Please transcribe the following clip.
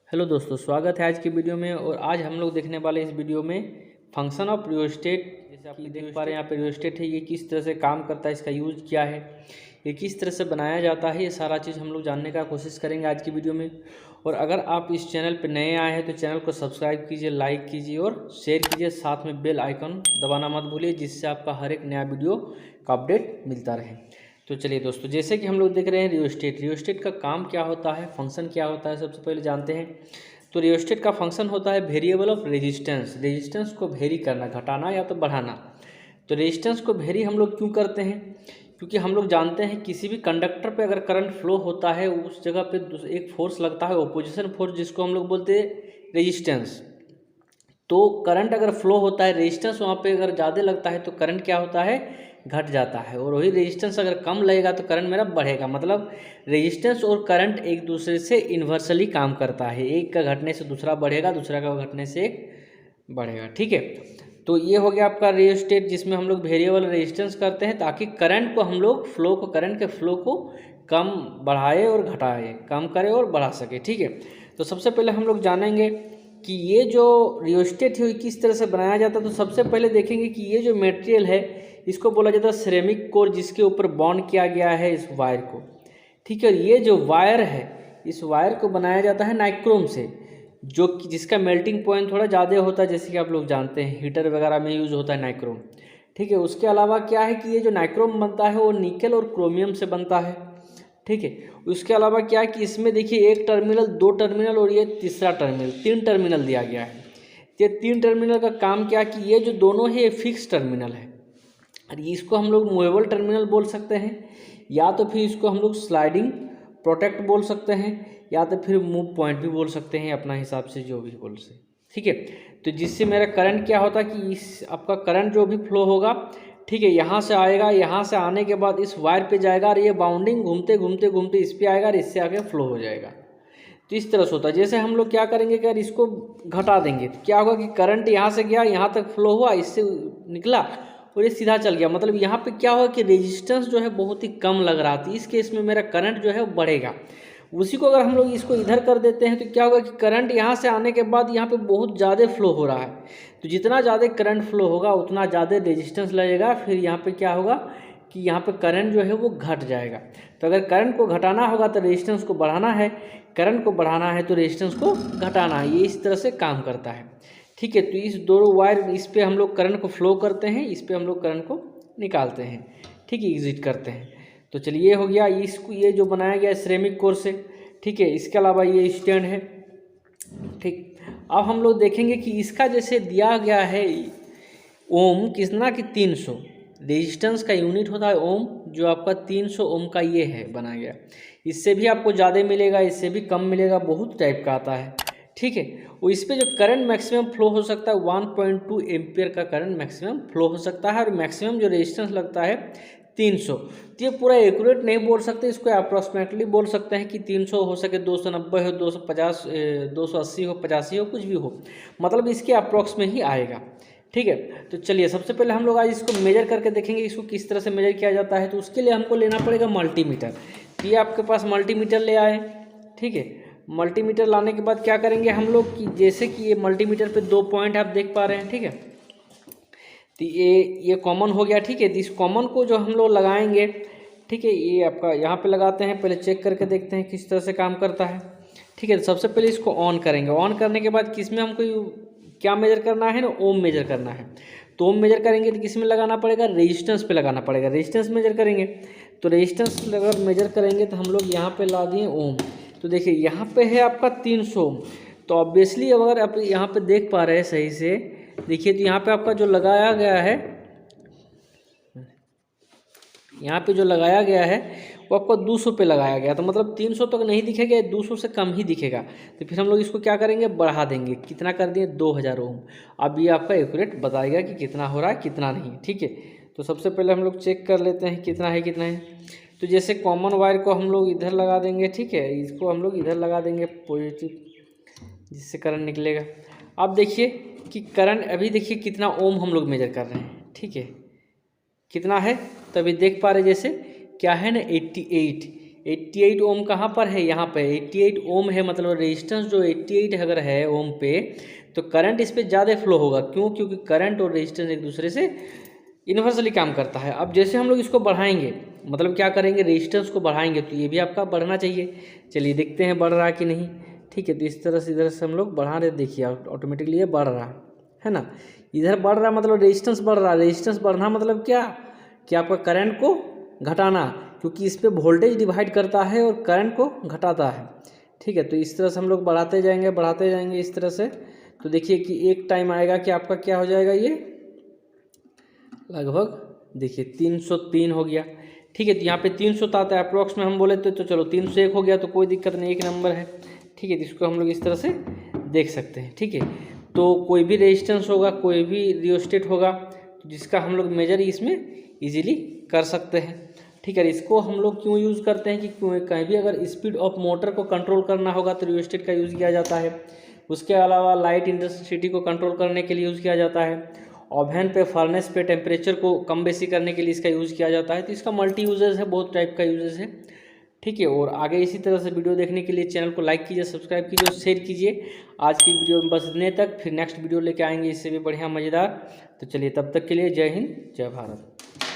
Hello दोस्तों, स्वागत है आज की वीडियो में। और आज हम लोग देखने वाले इस वीडियो में फंक्शन ऑफ रियोस्टेट। जैसे आप देख पा रहे हैं यहाँ पे रियोस्टेट है, ये किस तरह से काम करता है, इसका यूज़ क्या है, ये किस तरह से बनाया जाता है, ये सारा चीज़ हम लोग जानने का कोशिश करेंगे आज की वीडियो में। और अगर आप इस चैनल पर नए आए हैं तो चैनल को सब्सक्राइब कीजिए, लाइक कीजिए और शेयर कीजिए, साथ में बेल आइकन दबाना मत भूलिए, जिससे आपका हर एक नया वीडियो का अपडेट मिलता रहे। तो चलिए दोस्तों, जैसे कि हम लोग देख रहे हैं रियोस्टेट का काम क्या होता है, फंक्शन क्या होता है, सबसे पहले जानते हैं। तो रियोस्टेट का फंक्शन होता है वेरिएबल ऑफ रेजिस्टेंस को वेरी करना, घटाना या तो बढ़ाना। तो रेजिस्टेंस को वेरी हम लोग क्यों करते हैं? क्योंकि हम लोग जानते हैं किसी भी कंडक्टर पे अगर करंट फ्लो होता है, उस जगह पे एक फोर्स लगता है, ओपोजिशन फोर्स, जिसको हम लोग बोलते हैं रेजिस्टेंस। तो करंट अगर फ्लो होता है, रेजिस्टेंस वहाँ पे अगर ज़्यादा लगता है तो करंट क्या होता है, घट जाता है। और वही रेजिस्टेंस अगर कम लगेगा तो करंट मेरा बढ़ेगा। मतलब रेजिस्टेंस और करंट एक दूसरे से इन्वर्सली काम करता है, एक का घटने से दूसरा बढ़ेगा, दूसरा का घटने से एक बढ़ेगा। ठीक है, तो ये हो गया आपका रियोस्टेट, जिसमें हम लोग वेरिएबल रेजिस्टेंस करते हैं ताकि करंट को हम लोग करंट के फ्लो को कम बढ़ाए और घटाए, कम करे और बढ़ा सके। ठीक है, तो सबसे पहले हम लोग जानेंगे कि ये जो रियोस्टेट है किस तरह से बनाया जाता है। तो सबसे पहले देखेंगे कि ये जो मटेरियल है इसको बोला जाता है सिरेमिक कोर, जिसके ऊपर बॉन्ड किया गया है इस वायर को। ठीक है, ये जो वायर है, इस वायर को बनाया जाता है नाइक्रोम से, जो कि जिसका मेल्टिंग पॉइंट थोड़ा ज़्यादा होता है, जैसे कि आप लोग जानते हैं हीटर वगैरह में यूज़ होता है नाइक्रोम। ठीक है, उसके अलावा क्या है कि ये जो नाइक्रोम बनता है वो निकल और क्रोमियम से बनता है। ठीक है, उसके अलावा क्या है कि इसमें देखिए एक टर्मिनल, दो टर्मिनल और ये तीसरा टर्मिनल, तीन टर्मिनल दिया गया है। ये तीन टर्मिनल का काम क्या कि ये जो दोनों है ये फिक्स टर्मिनल है, और इसको हम लोग मूवेबल टर्मिनल बोल सकते हैं, या तो फिर इसको हम लोग स्लाइडिंग प्रोटेक्ट बोल सकते हैं, या तो फिर मूव पॉइंट भी बोल सकते हैं, अपना हिसाब से जो भी बोल सकते। ठीक है, तो जिससे मेरा करंट क्या होता है कि इस आपका करंट जो भी फ्लो होगा, ठीक है, यहाँ से आएगा, यहाँ से आने के बाद इस वायर पे जाएगा और ये बाउंडिंग घूमते घूमते घूमते इस पे आएगा और इससे आगे फ्लो हो जाएगा। तो इस तरह से होता है। जैसे हम लोग क्या करेंगे कि अगर इसको घटा देंगे तो क्या होगा कि करंट यहाँ से गया, यहाँ तक फ्लो हुआ, इससे निकला और ये सीधा चल गया। मतलब यहाँ पे क्या होगा कि रेजिस्टेंस जो है बहुत ही कम लग रहा था, इस केस में मेरा करंट जो है वो बढ़ेगा। उसी को अगर हम लोग इसको इधर कर देते हैं तो क्या होगा कि करंट यहाँ से आने के बाद यहाँ पे बहुत ज़्यादा फ्लो हो रहा है, तो जितना ज़्यादा करंट फ्लो होगा उतना ज़्यादा रेजिस्टेंस लगेगा। फिर यहाँ पे क्या होगा कि यहाँ पे करंट जो है वो घट जाएगा। तो अगर करंट को घटाना होगा तो रेजिस्टेंस को बढ़ाना है, करंट को बढ़ाना है तो रेजिस्टेंस को घटाना है। ये इस तरह से काम करता है। ठीक है, तो इस दोनों वायर, इस पे हम लोग करंट को फ्लो करते हैं, इस पे हम लोग करंट को निकालते हैं। ठीक है, एग्जिट करते हैं। तो चलिए, ये हो गया इसको, ये जो बनाया गया है सिरेमिक कोर से। ठीक है, इसके अलावा ये स्टैंड है। ठीक, अब हम लोग देखेंगे कि इसका जैसे दिया गया है ओम, कितना कि 300 रेजिस्टेंस का यूनिट होता है ओम, जो आपका 300 ओम का ये है बना गया। इससे भी आपको ज़्यादा मिलेगा, इससे भी कम मिलेगा, बहुत टाइप का आता है। ठीक है, वो इस पे जो करंट मैक्सिमम फ्लो हो सकता है 1.2 एम्पियर का करंट मैक्सिमम फ्लो हो सकता है, और मैक्सिमम जो रेजिस्टेंस लगता है 300। तो ये पूरा एक्यूरेट नहीं बोल सकते, इसको अप्रॉक्सीमेटली बोल सकते हैं कि 300 हो सके, 290 हो, 250, 280 हो, 85 हो, कुछ भी हो, मतलब इसके अप्रॉक्स में ही आएगा। ठीक है, तो चलिए सबसे पहले हम लोग आज इसको मेजर करके देखेंगे, इसको किस तरह से मेजर किया जाता है। तो उसके लिए हमको लेना पड़ेगा मल्टीमीटर। तो ये आपके पास मल्टीमीटर ले आए। ठीक है, मल्टीमीटर लाने के बाद क्या करेंगे हम लोग कि जैसे कि ये मल्टीमीटर पे दो पॉइंट आप देख पा रहे हैं। ठीक है, तो ये कॉमन हो गया। ठीक है, तो इस कॉमन को जो हम लोग लगाएंगे, ठीक है, ये आपका यहाँ पे लगाते हैं, पहले चेक करके देखते हैं किस तरह से काम करता है। ठीक है, तो सबसे पहले इसको ऑन करेंगे। ऑन करने के बाद किस में हमको क्या मेजर करना है ना, ओम मेजर करना है। तो ओम मेजर करेंगे तो किस में लगाना पड़ेगा, रेजिस्टेंस पे लगाना पड़ेगा, रेजिस्टेंस मेजर करेंगे। तो रेजिस्टेंस अगर मेजर करेंगे तो हम लोग यहाँ पे ला दिए ओम। तो देखिए यहाँ पे है आपका 300 ओम। तो ऑब्वियसली अगर आप यहाँ पे देख पा रहे हैं सही से, देखिए तो यहाँ पे आपका जो लगाया गया है, यहाँ पे जो लगाया गया है वो आपको 200 पे लगाया गया। तो मतलब 300 तक नहीं दिखेगा, 200 से कम ही दिखेगा। तो फिर हम लोग इसको क्या करेंगे, बढ़ा देंगे। कितना कर दिए, 2000 ओम। अब ये आपका एक्यूरेट बताएगा कि कितना हो रहा है कितना नहीं। ठीक है, तो सबसे पहले हम लोग चेक कर लेते हैं कितना है कितना है। तो जैसे कॉमन वायर को हम लोग इधर लगा देंगे, ठीक है, इसको हम लोग इधर लगा देंगे पॉजिटिव, जिससे करंट निकलेगा। अब देखिए कि करंट अभी देखिए कितना ओम हम लोग मेजर कर रहे हैं। ठीक है, कितना है, तो अभी देख पा रहे जैसे क्या है ना, 88 ओम कहाँ पर है, यहाँ पे 88 ओम है, मतलब रेजिस्टेंस जो 88 अगर है ओम पे, तो करंट इस पर ज़्यादा फ्लो होगा। क्यों? क्योंकि करंट और रेजिस्टेंस एक दूसरे से इन्वर्सली काम करता है। अब जैसे हम लोग इसको बढ़ाएंगे, मतलब क्या करेंगे, रेजिस्टेंस को बढ़ाएंगे, तो ये भी आपका बढ़ना चाहिए। चलिए देखते हैं बढ़ रहा कि नहीं। ठीक है, तो इस तरह से इधर से हम लोग बढ़ा रहे, देखिए ऑटोमेटिकली ये बढ़ रहा है ना। इधर बढ़ रहा मतलब रेजिस्टेंस बढ़ रहा। रेजिस्टेंस बढ़ना मतलब क्या, कि आपका करंट को घटाना, क्योंकि इस पर वोल्टेज डिवाइड करता है और करंट को घटाता है। ठीक है, तो इस तरह से हम लोग बढ़ाते जाएंगे इस तरह से। तो देखिए कि एक टाइम आएगा कि आपका क्या हो जाएगा, ये लगभग देखिए 303 हो गया। ठीक है, तो यहाँ पे 300 आता है अप्रोक्स में हम बोले तो चलो 301 हो गया, तो कोई दिक्कत नहीं, एक नंबर है। ठीक है, तो इसको हम लोग इस तरह से देख सकते हैं। ठीक है, तो कोई भी रेजिस्टेंस होगा, कोई भी रियोस्टेट होगा, तो जिसका हम लोग मेजर इसमें इजीली कर सकते हैं। ठीक है, इसको हम लोग क्यों यूज़ करते हैं कि कहीं भी अगर स्पीड ऑफ मोटर को कंट्रोल करना होगा तो रियोस्टेट का यूज़ किया जाता है। उसके अलावा लाइट इंटेंसिटी को कंट्रोल करने के लिए यूज़ किया जाता है। ओवन पे, फर्नेस पे टेम्परेचर को कम बेसी करने के लिए इसका यूज़ किया जाता है। तो इसका मल्टी यूजेस है, बहुत टाइप का यूजेस है। ठीक है, और आगे इसी तरह से वीडियो देखने के लिए चैनल को लाइक कीजिए, सब्सक्राइब कीजिए और शेयर कीजिए। आज की वीडियो में बस इतने तक, फिर नेक्स्ट वीडियो लेके आएंगे इससे भी बढ़िया मज़ेदार। तो चलिए तब तक के लिए जय हिंद, जय भारत।